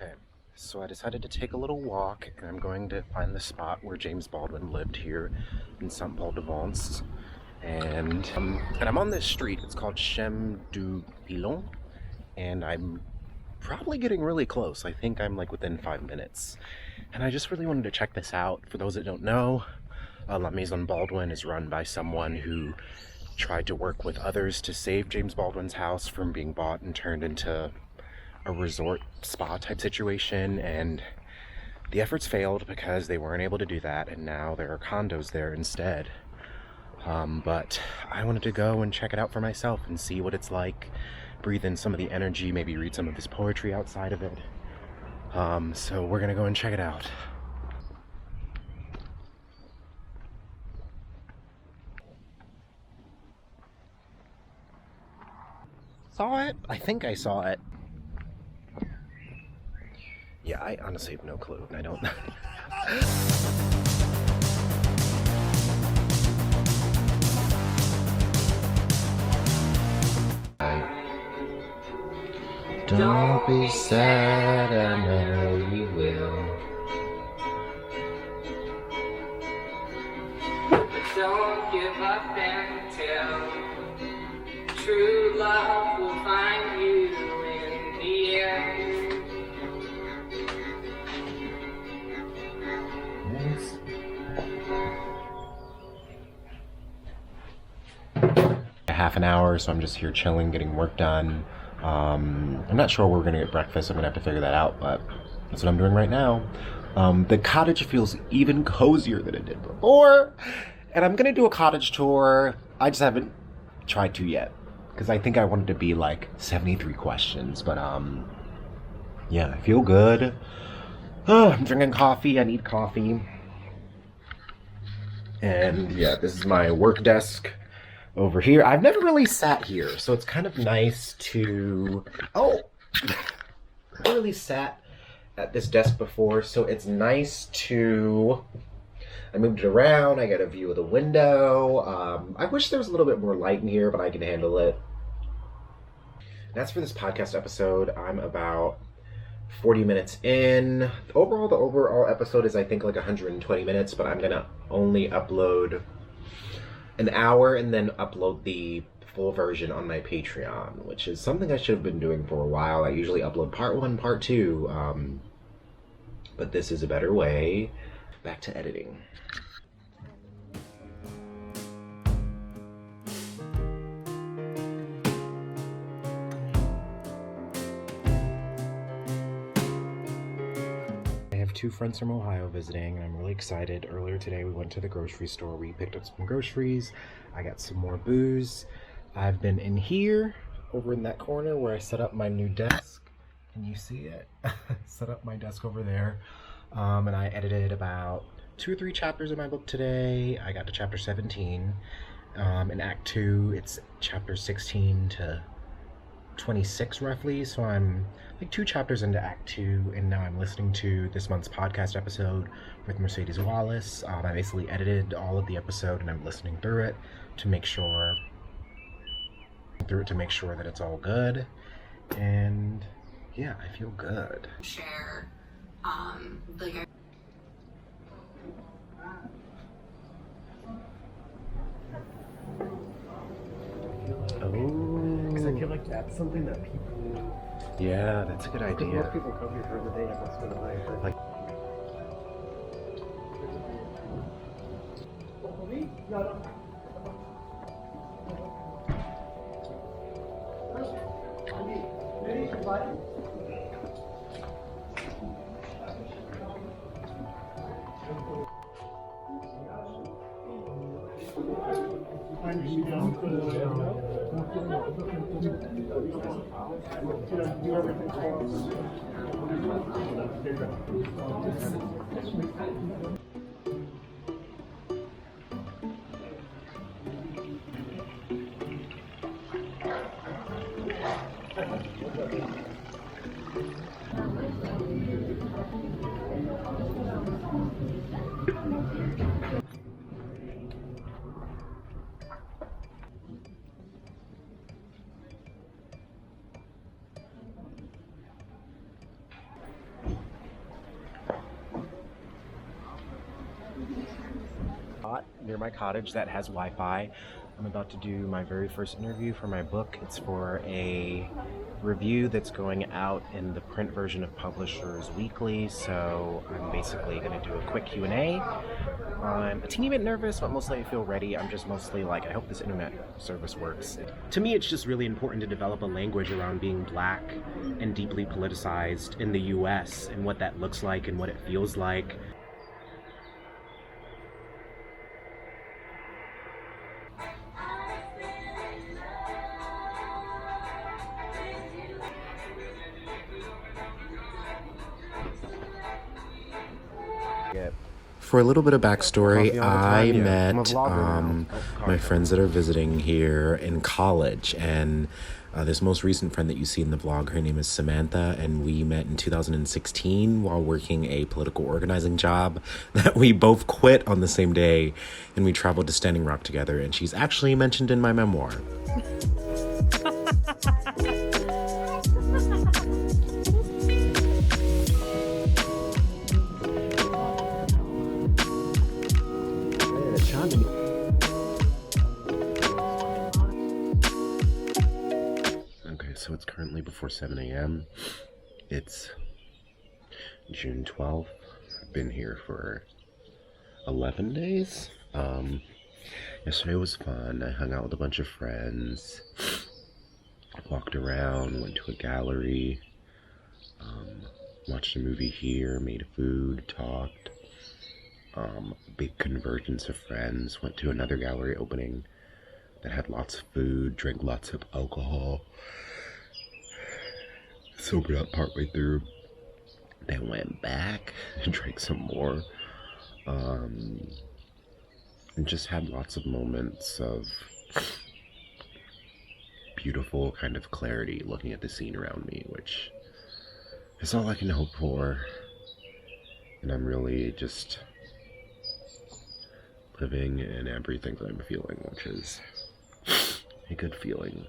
Okay, so I decided to take a little walk, and I'm going to find the spot where James Baldwin lived here in St Paul de Vence. And I'm on this street. It's called Chem du Pilon, and I'm probably getting really close. I think I'm like within 5 minutes. And I just really wanted to check this out. For those that don't know, La Maison Baldwin is run by someone who tried to work with others to save James Baldwin's house from being bought and turned into a resort spa type situation, and the efforts failed because they weren't able to do that, and now there are condos there instead. But I wanted to go and check it out for myself and see what it's like, breathe in some of the energy, maybe read some of his poetry outside of it. So we're gonna go and check it out. Saw it? I think I saw it. Yeah, I honestly have no clue. I don't know. Don't be sad, I know you will. Don't give up until true love will find you in the end. Half an hour, so I'm just here chilling, getting work done. I'm not sure where we're gonna get breakfast. I'm gonna have to figure that out, but that's what I'm doing right now. The cottage feels even cozier than it did before, and I'm gonna do a cottage tour. I just haven't tried to yet because I think I wanted to be like 73 questions, but yeah, I feel good. I'm drinking coffee. I need coffee, and yeah, this is my work desk over here. I've never really sat here, so it's kind of nice to... Oh! I really sat at this desk before, so it's nice to... I moved it around, I got a view of the window. I wish there was a little bit more light in here, but I can handle it. That's for this podcast episode. I'm about 40 minutes in. The overall episode is, I think, like 120 minutes, but I'm gonna only upload an hour and then upload the full version on my Patreon, which is something I should have been doing for a while. I usually upload part 1, part 2, but this is a better way. Back to editing. I have 2 friends from Ohio visiting, and I'm really excited. Earlier today, we went to the grocery store. We picked up some groceries. I got some more booze. I've been in here, over in that corner where I set up my new desk. Can you see it? Set up my desk over there. And I edited about 2 or 3 chapters of my book today. I got to chapter 17. In Act 2, it's chapter 16 to 26 roughly, so I'm like 2 chapters into Act 2, and now I'm listening to this month's podcast episode with Mercedes Wallace. I basically edited all of the episode, and I'm listening through it to make sure that it's all good, and yeah, I feel good. Share, like Because I feel like that's something that people... Yeah, that's a good Because idea. most people come here for the day and most of the night. But... Like- near my cottage that has Wi-Fi. I'm about to do my very first interview for my book. It's for a review that's going out in the print version of Publishers Weekly, so I'm basically going to do a quick Q&A. I'm a teeny bit nervous, but mostly I feel ready. I'm just mostly like, I hope this internet service works. To me, it's just really important to develop a language around being Black and deeply politicized in the US and what that looks like and what it feels like. For a little bit of backstory, I met my friends that are visiting here in college, and this most recent friend that you see in the vlog, her name is Samantha, and we met in 2016 while working a political organizing job that we both quit on the same day, and we traveled to Standing Rock together, and she's actually mentioned in my memoir. Okay, so it's currently before 7 a.m. It's June 12th. I've been here for 11 days. Yesterday was fun. I hung out with a bunch of friends, walked around, went to a gallery, watched a movie here, made food, talked. Big convergence of friends, went to another gallery opening that had lots of food, drank lots of alcohol, sobered up partway through, then went back and drank some more, and just had lots of moments of beautiful kind of clarity looking at the scene around me, which is all I can hope for, and I'm really just living in everything that I'm feeling, which is a good feeling.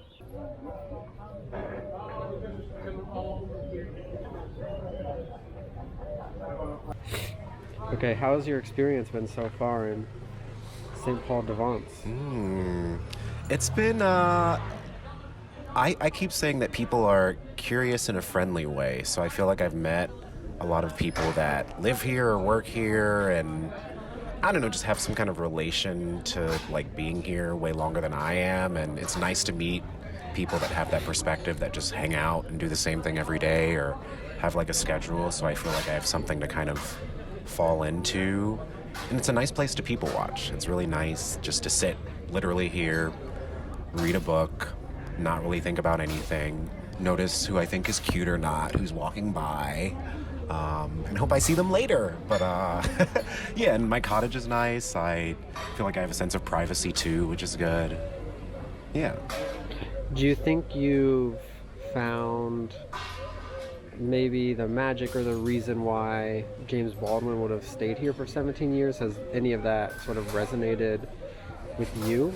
Okay, how's your experience been so far in St Paul de Vence? It's been, I keep saying that people are curious in a friendly way, so I feel like I've met a lot of people that live here or work here and I don't know, just have some kind of relation to like being here way longer than I am, and it's nice to meet people that have that perspective, that just hang out and do the same thing every day or have like a schedule, so I feel like I have something to kind of fall into, and it's a nice place to people watch. It's really nice just to sit literally here, read a book, not really think about anything, notice who I think is cute or not, who's walking by, and hope I see them later. But yeah, and my cottage is nice. I feel like I have a sense of privacy too, which is good. Yeah. Do you think you've found maybe the magic or the reason why James Baldwin would have stayed here for 17 years? Has any of that sort of resonated with you?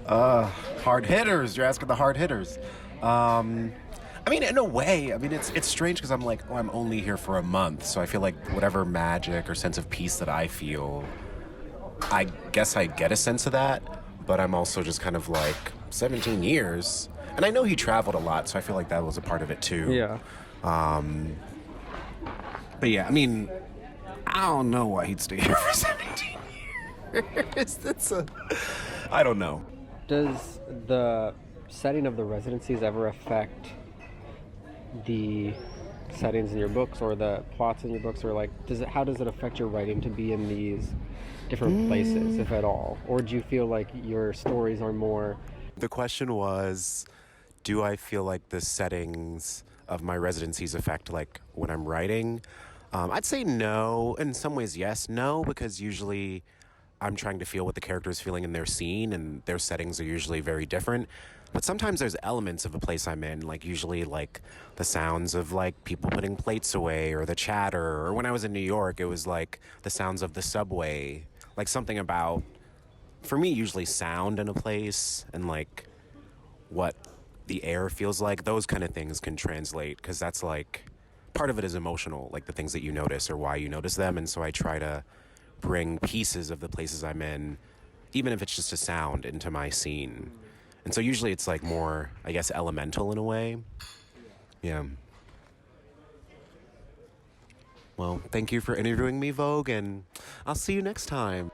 Hard hitters. You're asking the hard hitters. I mean, in a way, I mean, it's strange because I'm like, oh, I'm only here for a month, so I feel like whatever magic or sense of peace that I feel, I guess I get a sense of that, but I'm also just kind of like, 17 years, and I know he traveled a lot, so I feel like that was a part of it too. Yeah. But yeah, I mean, I don't know why he'd stay here for 17 years. I don't know. Does the setting of the residencies ever affect the settings in your books or the plots in your books, or like how does it affect your writing to be in these different places, if at all? Or do you feel like your stories are more... The question was, do I feel like the settings of my residencies affect like when I'm writing? I'd say no. In some ways, yes. No, because usually I'm trying to feel what the character is feeling in their scene, and their settings are usually very different. But sometimes there's elements of a place I'm in, like usually like the sounds of like people putting plates away, or the chatter, or when I was in New York, it was like the sounds of the subway, like something about, for me, usually sound in a place and like what the air feels like. Those kind of things can translate, because that's like, part of it is emotional, like the things that you notice or why you notice them. And so I try to bring pieces of the places I'm in, even if it's just a sound, into my scene. And so usually it's like more, I guess, elemental in a way. Yeah. Well, thank you for interviewing me, Vogue, and I'll see you next time.